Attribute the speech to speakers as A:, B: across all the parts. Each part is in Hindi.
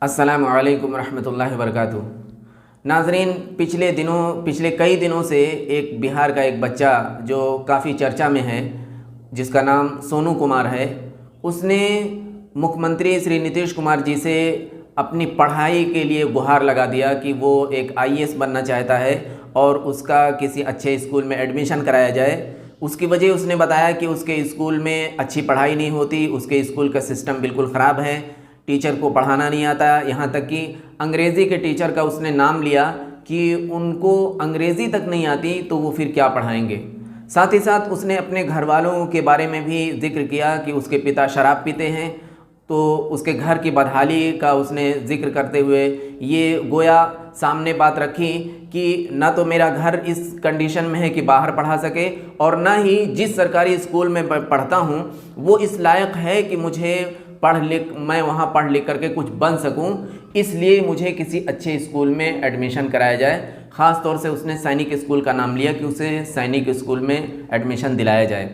A: अस्सलामु अलैकुम रहमतुल्लाहि व बरकातुहू। नाज़रीन, पिछले कई दिनों से एक बिहार का एक बच्चा जो काफ़ी चर्चा में है, जिसका नाम सोनू कुमार है, उसने मुख्यमंत्री श्री नीतीश कुमार जी से अपनी पढ़ाई के लिए गुहार लगा दिया कि वो एक आईएएस बनना चाहता है और उसका किसी अच्छे स्कूल में एडमिशन कराया जाए। उसकी वजह उसने बताया कि उसके स्कूल में अच्छी पढ़ाई नहीं होती, उसके स्कूल का सिस्टम बिल्कुल ख़राब है, टीचर को पढ़ाना नहीं आता। यहाँ तक कि अंग्रेज़ी के टीचर का उसने नाम लिया कि उनको अंग्रेज़ी तक नहीं आती तो वो फिर क्या पढ़ाएंगे। साथ ही साथ उसने अपने घर वालों के बारे में भी जिक्र किया कि उसके पिता शराब पीते हैं, तो उसके घर की बदहाली का उसने ज़िक्र करते हुए ये गोया सामने बात रखी कि ना तो मेरा घर इस कंडीशन में है कि बाहर पढ़ा सके, और ना ही जिस सरकारी स्कूल में पढ़ता हूँ वो इस लायक है कि मैं वहाँ पढ़ लिख करके कुछ बन सकूँ, इसलिए मुझे किसी अच्छे स्कूल में एडमिशन कराया जाए। ख़ास तौर से उसने सैनिक स्कूल का नाम लिया कि उसे सैनिक स्कूल में एडमिशन दिलाया जाए।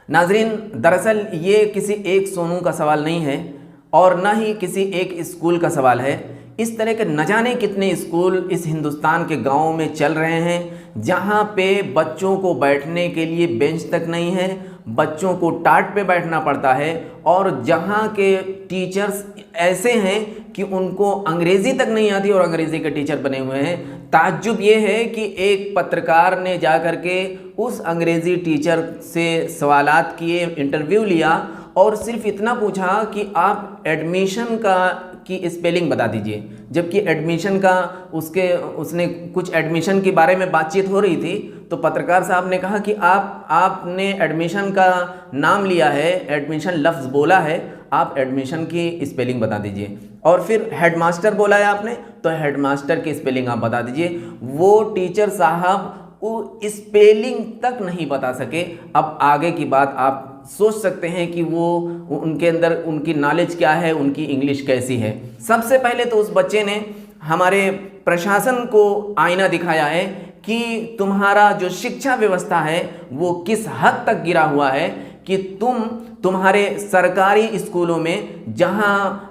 A: नाजरीन, दरअसल ये किसी एक सोनू का सवाल नहीं है और ना ही किसी एक स्कूल का सवाल है। इस तरह के न जाने कितने स्कूल इस हिंदुस्तान के गाँव में चल रहे हैं जहाँ पे बच्चों को बैठने के लिए बेंच तक नहीं है, बच्चों को टाट पे बैठना पड़ता है, और जहाँ के टीचर्स ऐसे हैं कि उनको अंग्रेज़ी तक नहीं आती और अंग्रेज़ी के टीचर बने हुए हैं। ताज्जुब ये है कि एक पत्रकार ने जा कर के उस अंग्रेज़ी टीचर से सवालात किए, इंटरव्यू लिया और सिर्फ इतना पूछा कि आप एडमिशन की स्पेलिंग बता दीजिए, जबकि एडमिशन का उसने कुछ एडमिशन के बारे में बातचीत हो रही थी, तो पत्रकार साहब ने कहा कि आपने एडमिशन का नाम लिया है, एडमिशन लफ्ज़ बोला है, आप एडमिशन की स्पेलिंग बता दीजिए। और फिर हेडमास्टर बोला है आपने, तो हेडमास्टर की स्पेलिंग आप बता दीजिए। वो टीचर साहब वो स्पेलिंग तक नहीं बता सके। अब आगे की बात आप सोच सकते हैं कि वो उनके अंदर उनकी नॉलेज क्या है, उनकी इंग्लिश कैसी है। सबसे पहले तो उस बच्चे ने हमारे प्रशासन को आईना दिखाया है कि तुम्हारा जो शिक्षा व्यवस्था है वो किस हद तक गिरा हुआ है कि तुम्हारे सरकारी स्कूलों में जहां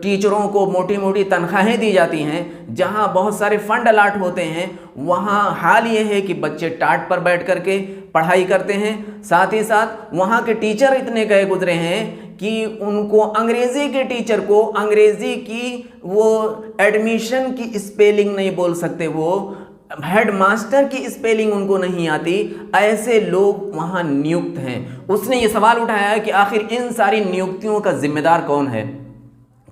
A: टीचरों को मोटी मोटी तनख्वाहें दी जाती हैं, जहां बहुत सारे फंड अलाट होते हैं, वहां हाल ये है कि बच्चे टाट पर बैठ करके पढ़ाई करते हैं। साथ ही साथ वहां के टीचर इतने गए गुजरे हैं कि उनको अंग्रेज़ी के टीचर को अंग्रेज़ी की वो एडमिशन की स्पेलिंग नहीं बोल सकते, वो हेडमास्टर की स्पेलिंग उनको नहीं आती। ऐसे लोग वहाँ नियुक्त हैं। उसने ये सवाल उठाया है कि आखिर इन सारी नियुक्तियों का जिम्मेदार कौन है?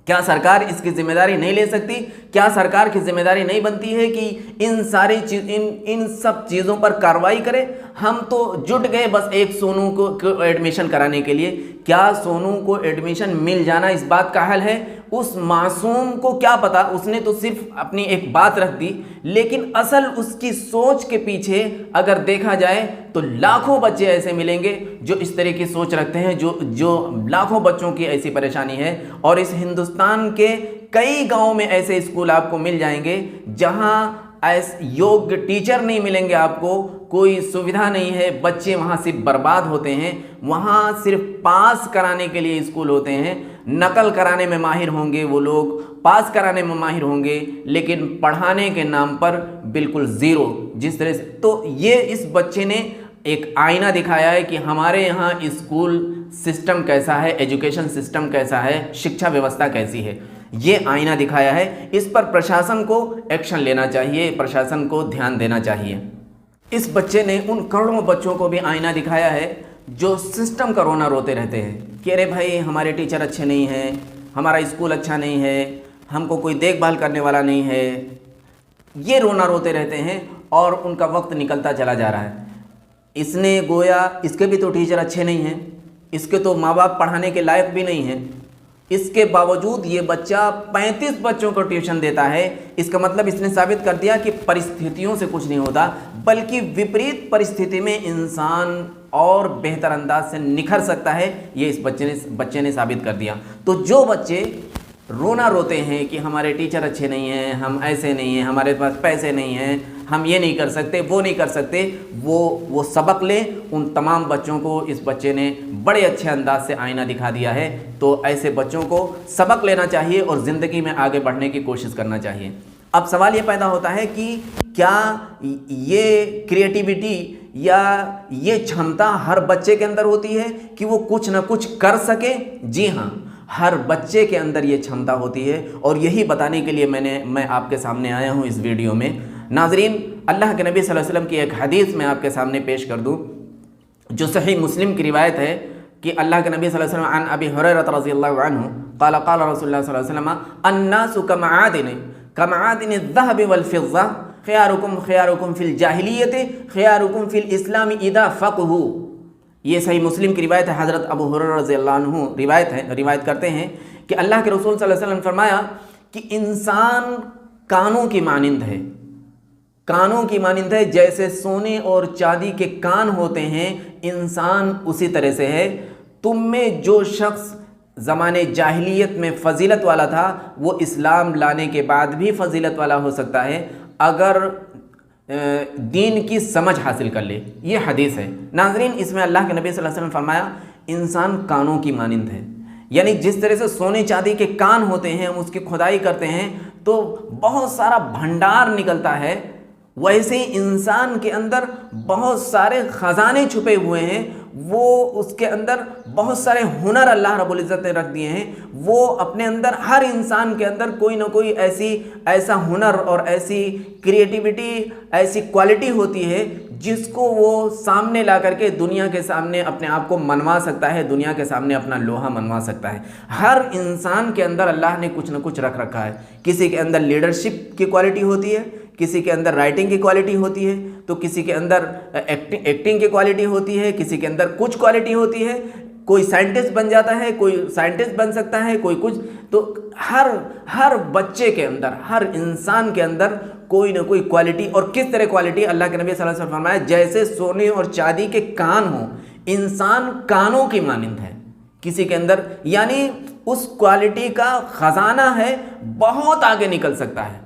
A: क्या सरकार इसकी जिम्मेदारी नहीं ले सकती? क्या सरकार की जिम्मेदारी नहीं बनती है कि इन सब चीज़ों पर कार्रवाई करे? हम तो जुट गए बस एक सोनू को एडमिशन कराने के लिए। क्या सोनू को एडमिशन मिल जाना इस बात का हल है? उस मासूम को क्या पता, उसने तो सिर्फ अपनी एक बात रख दी, लेकिन असल उसकी सोच के पीछे अगर देखा जाए तो लाखों बच्चे ऐसे मिलेंगे जो इस तरह की सोच रखते हैं, जो लाखों बच्चों की ऐसी परेशानी है। और इस हिंदुस्तान के कई गांव में ऐसे स्कूल आपको मिल जाएंगे जहां योग्य टीचर नहीं मिलेंगे, आपको कोई सुविधा नहीं है, बच्चे वहाँ सिर्फ बर्बाद होते हैं। वहाँ सिर्फ पास कराने के लिए स्कूल होते हैं, नकल कराने में माहिर होंगे वो लोग, पास कराने में माहिर होंगे, लेकिन पढ़ाने के नाम पर बिल्कुल ज़ीरो। जिस तरह से तो ये इस बच्चे ने एक आईना दिखाया है कि हमारे यहाँ स्कूल सिस्टम कैसा है, एजुकेशन सिस्टम कैसा है, शिक्षा व्यवस्था कैसी है। ये आईना दिखाया है। इस पर प्रशासन को एक्शन लेना चाहिए, प्रशासन को ध्यान देना चाहिए। इस बच्चे ने उन करोड़ों बच्चों को भी आईना दिखाया है जो सिस्टम का रोना रोते रहते हैं कि अरे भाई हमारे टीचर अच्छे नहीं हैं, हमारा स्कूल अच्छा नहीं है, हमको कोई देखभाल करने वाला नहीं है। ये रोना रोते रहते हैं और उनका वक्त निकलता चला जा रहा है। इसने गोया इसके भी तो टीचर अच्छे नहीं हैं, इसके तो माँ बाप पढ़ाने के लायक भी नहीं हैं, इसके बावजूद ये बच्चा 35 बच्चों को ट्यूशन देता है। इसका मतलब इसने साबित कर दिया कि परिस्थितियों से कुछ नहीं होता, बल्कि विपरीत परिस्थिति में इंसान और बेहतर अंदाज से निखर सकता है। ये इस बच्चे ने साबित कर दिया। तो जो बच्चे रोना रोते हैं कि हमारे टीचर अच्छे नहीं हैं, हम ऐसे नहीं हैं, हमारे पास पैसे नहीं हैं, हम ये नहीं कर सकते, वो नहीं कर सकते, वो सबक ले। उन तमाम बच्चों को इस बच्चे ने बड़े अच्छे अंदाज से आईना दिखा दिया है। तो ऐसे बच्चों को सबक लेना चाहिए और ज़िंदगी में आगे बढ़ने की कोशिश करना चाहिए। अब सवाल ये पैदा होता है कि क्या ये क्रिएटिविटी या ये क्षमता हर बच्चे के अंदर होती है कि वो कुछ ना कुछ कर सके? जी हाँ, हर बच्चे के अंदर ये क्षमता होती है और यही बताने के लिए मैं आपके सामने आया हूँ इस वीडियो में। नाजरीन, अल्लाह के नबी सल्लल्लाहु अलैहि वसल्लम की एक हदीस मैं आपके सामने पेश कर दूँ जो सही मुस्लिम की रिवायत है कि अल्लाह के नबी सल्लल्लाहु अलैहि वसल्लम अन अबी हुरैरा रज़ियल्लाहु अन्हु क़ाल क़ाल रसूलुल्लाह सल्लल्लाहु अलैहि वसल्लम अन्नासु कमआदिन ज़हब वल फ़िज़्ज़ा ख़ियारुकुम फ़िल जाहिलियति ख़ियारुकुम फ़िल इस्लाम इज़ा फ़क़हू। ये सही मुस्लिम की रिवायत है। हज़रत अबू हुरैरा रज़ियल्लाहु अन्हु रिवायत करते हैं कि अल्लाह के रसूल सल्लल्लाहु अलैहि वसल्लम फरमाया कि इंसान कानों की मानिंद है, कानों की मानिंद है। जैसे सोने और चांदी के कान होते हैं, इंसान उसी तरह से है। तुम में जो शख्स ज़माने जाहिलियत में फ़जीलत वाला था वो इस्लाम लाने के बाद भी फ़जीलत वाला हो सकता है अगर दीन की समझ हासिल कर ले। ये हदीस है। नाज़रीन, इसमें अल्लाह के नबी सल्लल्लाहु अलैहि वसल्लम फरमाया इंसान कानों की मानिंद है, यानी जिस तरह से सोने चांदी के कान होते हैं, हम उसकी खुदाई करते हैं तो बहुत सारा भंडार निकलता है, वैसे ही इंसान के अंदर बहुत सारे ख़जाने छुपे हुए हैं। वो उसके अंदर बहुत सारे हुनर अल्लाह रब्बुल इज़्ज़त ने रख दिए हैं। वो अपने अंदर, हर इंसान के अंदर कोई ना कोई ऐसा हुनर और ऐसी क्रिएटिविटी, ऐसी क्वालिटी होती है जिसको वो सामने ला करके दुनिया के सामने अपने आप को मनवा सकता है, दुनिया के सामने अपना लोहा मनवा सकता है। हर इंसान के अंदर अल्लाह ने कुछ ना कुछ रख रखा है। किसी के अंदर लीडरशिप की क्वालिटी होती है, किसी के अंदर राइटिंग की क्वालिटी होती है, तो किसी के अंदर एक्टिंग की क्वालिटी होती है, किसी के अंदर कुछ क्वालिटी होती है। कोई साइंटिस्ट बन जाता है, कोई साइंटिस्ट बन सकता है, कोई कुछ। तो हर बच्चे के अंदर, हर इंसान के अंदर कोई ना कोई क्वालिटी। और किस तरह क्वालिटी? अल्लाह के नबी सल्लल्लाहु अलैहि वसल्लम फरमाया जैसे सोने और चांदी के कान हो, इंसान कानों की मानिंद है किसी के अंदर, यानी उस क्वालिटी का खजाना है, बहुत आगे निकल सकता है।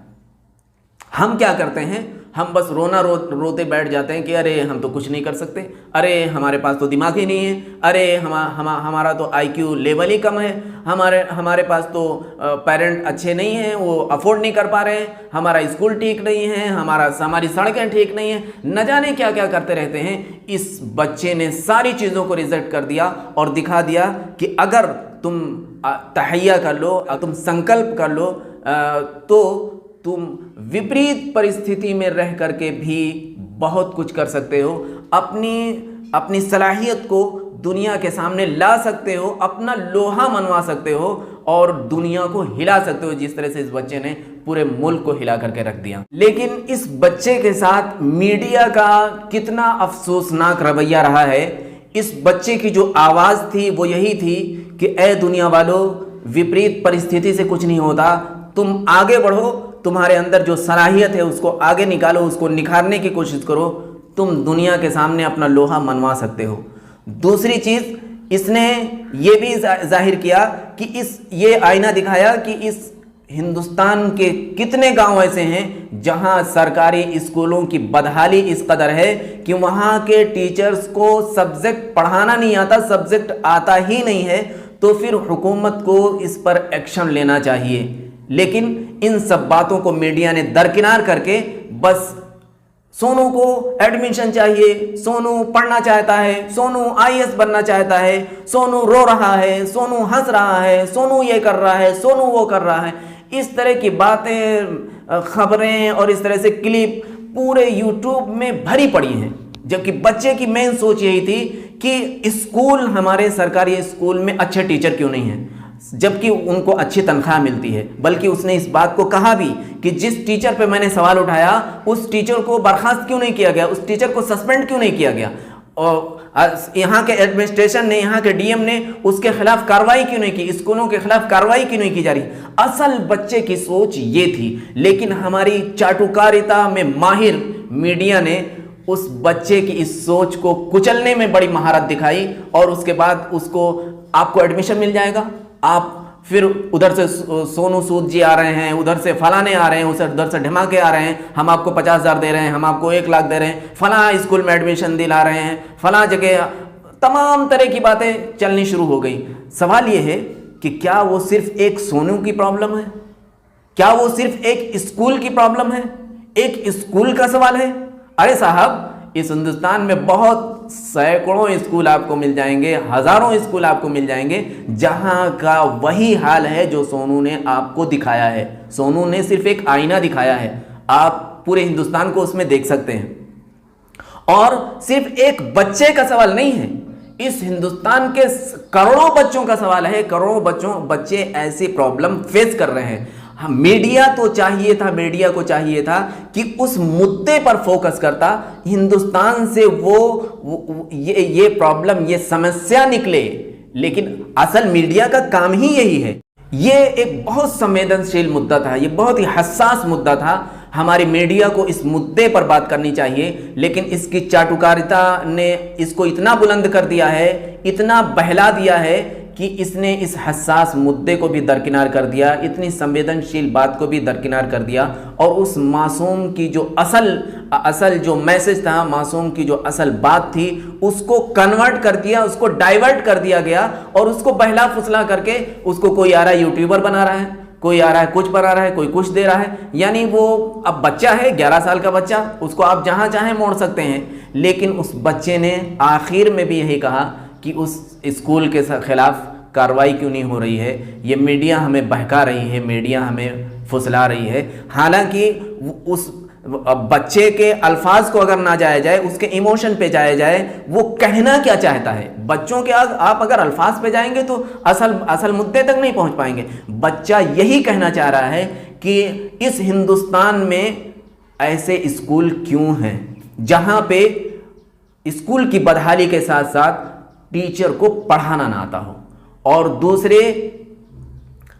A: हम क्या करते हैं? हम बस रोते बैठ जाते हैं कि अरे हम तो कुछ नहीं कर सकते, अरे हमारे पास तो दिमाग ही नहीं है, अरे हमारा तो IQ लेवल ही कम है, हमारे पास तो पेरेंट अच्छे नहीं हैं, वो अफोर्ड नहीं कर पा रहे हैं, हमारा स्कूल ठीक नहीं है, हमारी सड़कें ठीक नहीं है, न जाने क्या क्या करते रहते हैं। इस बच्चे ने सारी चीज़ों को रिजेक्ट कर दिया और दिखा दिया कि अगर तुम तहैया कर लो, तुम संकल्प कर लो, तो तुम विपरीत परिस्थिति में रह करके भी बहुत कुछ कर सकते हो, अपनी सलाहियत को दुनिया के सामने ला सकते हो, अपना लोहा मनवा सकते हो और दुनिया को हिला सकते हो, जिस तरह से इस बच्चे ने पूरे मुल्क को हिला करके रख दिया। लेकिन इस बच्चे के साथ मीडिया का कितना अफसोसनाक रवैया रहा है। इस बच्चे की जो आवाज़ थी वो यही थी कि ए दुनिया वालों, विपरीत परिस्थिति से कुछ नहीं होता, तुम आगे बढ़ो, तुम्हारे अंदर जो सलाहियत है उसको आगे निकालो, उसको निखारने की कोशिश करो, तुम दुनिया के सामने अपना लोहा मनवा सकते हो। दूसरी चीज़, इसने ये भी जाहिर किया कि ये आईना दिखाया कि इस हिंदुस्तान के कितने गांव ऐसे हैं जहां सरकारी स्कूलों की बदहाली इस कदर है कि वहां के टीचर्स को सब्जेक्ट पढ़ाना नहीं आता, सब्जेक्ट आता ही नहीं है, तो फिर हुकूमत को इस पर एक्शन लेना चाहिए। लेकिन इन सब बातों को मीडिया ने दरकिनार करके बस सोनू को एडमिशन चाहिए, सोनू पढ़ना चाहता है, सोनू IAS बनना चाहता है, सोनू रो रहा है, सोनू हंस रहा है, सोनू ये कर रहा है, सोनू वो कर रहा है, इस तरह की बातें, खबरें और इस तरह से क्लिप पूरे YouTube में भरी पड़ी हैं। जबकि बच्चे की मेन सोच यही थी कि स्कूल, हमारे सरकारी स्कूल में अच्छे टीचर क्यों नहीं हैं, जबकि उनको अच्छी तनख्वाह मिलती है। बल्कि उसने इस बात को कहा भी कि जिस टीचर पे मैंने सवाल उठाया उस टीचर को बर्खास्त क्यों नहीं किया गया, उस टीचर को सस्पेंड क्यों नहीं किया गया, और यहाँ के एडमिनिस्ट्रेशन ने, यहाँ के DM ने उसके खिलाफ कार्रवाई क्यों नहीं की, स्कूलों के खिलाफ कार्रवाई क्यों नहीं की जा रही। असल बच्चे की सोच ये थी। लेकिन हमारी चाटुकारिता में माहिर मीडिया ने उस बच्चे की इस सोच को कुचलने में बड़ी महारत दिखाई और उसके बाद उसको, आपको एडमिशन मिल जाएगा, आप फिर उधर से सोनू सूद जी आ रहे हैं, उधर से फलाने आ रहे हैं, उधर से ढमाके आ रहे हैं, हम आपको 50,000 दे रहे हैं, हम आपको 1 लाख दे रहे हैं, फला स्कूल में एडमिशन दिला रहे हैं, फला जगह, तमाम तरह की बातें चलनी शुरू हो गई। सवाल ये है कि क्या वो सिर्फ एक सोनू की प्रॉब्लम है? क्या वो सिर्फ एक स्कूल की प्रॉब्लम है? एक स्कूल का सवाल है? अरे साहब, इस हिंदुस्तान में बहुत सैकड़ों स्कूल आपको मिल जाएंगे, हजारों स्कूल आपको मिल जाएंगे जहां का वही हाल है जो सोनू ने आपको दिखाया है। सोनू ने सिर्फ एक आईना दिखाया है, आप पूरे हिंदुस्तान को उसमें देख सकते हैं। और सिर्फ एक बच्चे का सवाल नहीं है, इस हिंदुस्तान के करोड़ों बच्चों का सवाल है। करोड़ों बच्चे ऐसी प्रॉब्लम फेस कर रहे हैं। मीडिया को चाहिए था कि उस मुद्दे पर फोकस करता, हिंदुस्तान से ये प्रॉब्लम, ये समस्या निकले। लेकिन असल मीडिया का काम ही यही है। ये एक बहुत संवेदनशील मुद्दा था, ये बहुत ही हसास मुद्दा था। हमारी मीडिया को इस मुद्दे पर बात करनी चाहिए, लेकिन इसकी चाटुकारिता ने इसको इतना बुलंद कर दिया है, इतना बहला दिया है कि इसने इस हसास मुद्दे को भी दरकिनार कर दिया, इतनी संवेदनशील बात को भी दरकिनार कर दिया, और उस मासूम की जो असल जो मैसेज था, मासूम की जो असल बात थी, उसको कन्वर्ट कर दिया, उसको डाइवर्ट कर दिया गया, और उसको बहला फुसला करके उसको कोई आ रहा है यूट्यूबर बना रहा है, कोई आ रहा है कुछ बना रहा है, कोई कुछ दे रहा है। यानी वो अब बच्चा है, 11 साल का बच्चा, उसको आप जहां चाहें मोड़ सकते हैं। लेकिन उस बच्चे ने आखिर में भी यही कहा कि उस स्कूल के खिलाफ कार्रवाई क्यों नहीं हो रही है, ये मीडिया हमें बहका रही है, मीडिया हमें फुसला रही है। हालांकि उस बच्चे के अल्फाज को अगर ना जाया जाए, उसके इमोशन पे जाया जाए, वो कहना क्या चाहता है। बच्चों के आप अगर अल्फाज पे जाएंगे तो असल मुद्दे तक नहीं पहुंच पाएंगे। बच्चा यही कहना चाह रहा है कि इस हिंदुस्तान में ऐसे स्कूल क्यों हैं जहां पे स्कूल की बदहाली के साथ साथ टीचर को पढ़ाना ना आता हो, और दूसरे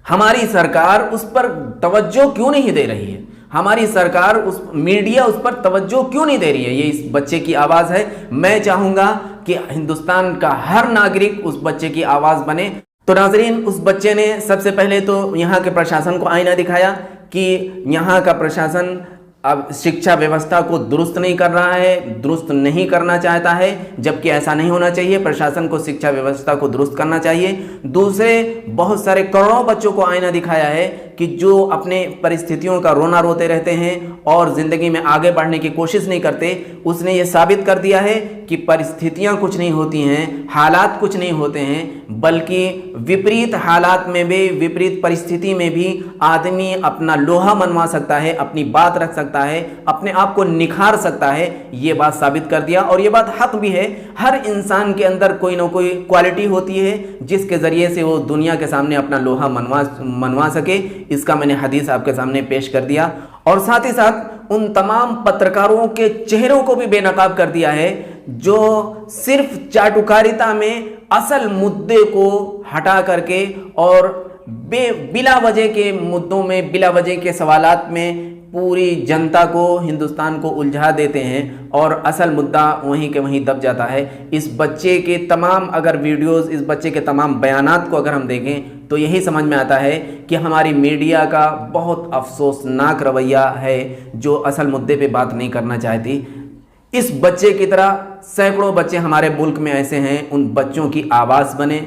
A: हमारी सरकार उस पर तवज्जो क्यों नहीं दे रही है, हमारी सरकार मीडिया उस पर तवज्जो क्यों नहीं दे रही है। ये इस बच्चे की आवाज़ है। मैं चाहूँगा कि हिंदुस्तान का हर नागरिक उस बच्चे की आवाज़ बने। तो नाजरीन, उस बच्चे ने सबसे पहले तो यहाँ के प्रशासन को आईना दिखाया कि यहाँ का प्रशासन अब शिक्षा व्यवस्था को दुरुस्त नहीं कर रहा है, दुरुस्त नहीं करना चाहता है, जबकि ऐसा नहीं होना चाहिए। प्रशासन को शिक्षा व्यवस्था को दुरुस्त करना चाहिए। दूसरे बहुत सारे करोड़ों बच्चों को आईना दिखाया है कि जो अपने परिस्थितियों का रोना रोते रहते हैं और ज़िंदगी में आगे बढ़ने की कोशिश नहीं करते। उसने ये साबित कर दिया है कि परिस्थितियाँ कुछ नहीं होती हैं, हालात कुछ नहीं होते हैं, बल्कि विपरीत हालात में भी, विपरीत परिस्थिति में भी आदमी अपना लोहा मनवा सकता है, अपनी बात रख सकता है, अपने आप को निखार सकता है। ये बात साबित कर दिया, और ये बात हक भी है। हर इंसान के अंदर कोई ना कोई क्वालिटी होती है जिसके ज़रिए से वो दुनिया के सामने अपना लोहा मनवा सके। इसका मैंने हदीस आपके सामने पेश कर दिया, और साथ ही साथ उन तमाम पत्रकारों के चेहरों को भी बेनकाब कर दिया है जो सिर्फ चाटुकारिता में असल मुद्दे को हटा करके और बिला वजह के मुद्दों में, बिला वजह के सवालात में पूरी जनता को, हिंदुस्तान को उलझा देते हैं, और असल मुद्दा वहीं के वहीं दब जाता है। इस बच्चे के तमाम अगर वीडियोस, इस बच्चे के तमाम बयानात को अगर हम देखें तो यही समझ में आता है कि हमारी मीडिया का बहुत अफसोसनाक रवैया है जो असल मुद्दे पे बात नहीं करना चाहती। इस बच्चे की तरह सैकड़ों बच्चे हमारे मुल्क में ऐसे हैं, उन बच्चों की आवाज़ बने,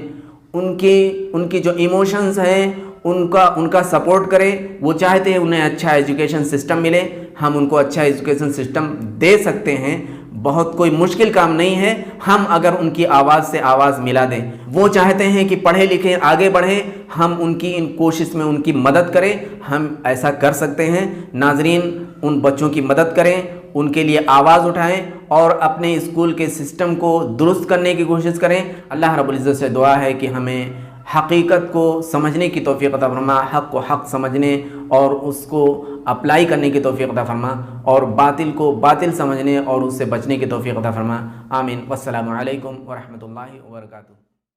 A: उनकी जो इमोशंस हैं उनका सपोर्ट करें। वो चाहते हैं उन्हें अच्छा एजुकेशन सिस्टम मिले, हम उनको अच्छा एजुकेशन सिस्टम दे सकते हैं। बहुत कोई मुश्किल काम नहीं है, हम अगर उनकी आवाज़ से आवाज़ मिला दें। वो चाहते हैं कि पढ़े लिखे आगे बढ़ें, हम उनकी इन कोशिश में उनकी मदद करें, हम ऐसा कर सकते हैं। नाजरीन, उन बच्चों की मदद करें, उनके लिए आवाज़ उठाएं और अपने स्कूल के सिस्टम को दुरुस्त करने की कोशिश करें। अल्लाह रब्बुल इज़्ज़त से दुआ है कि हमें हकीकत को समझने की तौफीक अता फरमा, हक़ को हक़ समझने और उसको अप्लाई करने की तौफीक अता फरमा, और बातिल को बातिल समझने और उससे बचने की तौफीक अता फरमा। आमीन। वस्सलामु अलैकुम व रहमतुल्लाहि व बरकातुहू।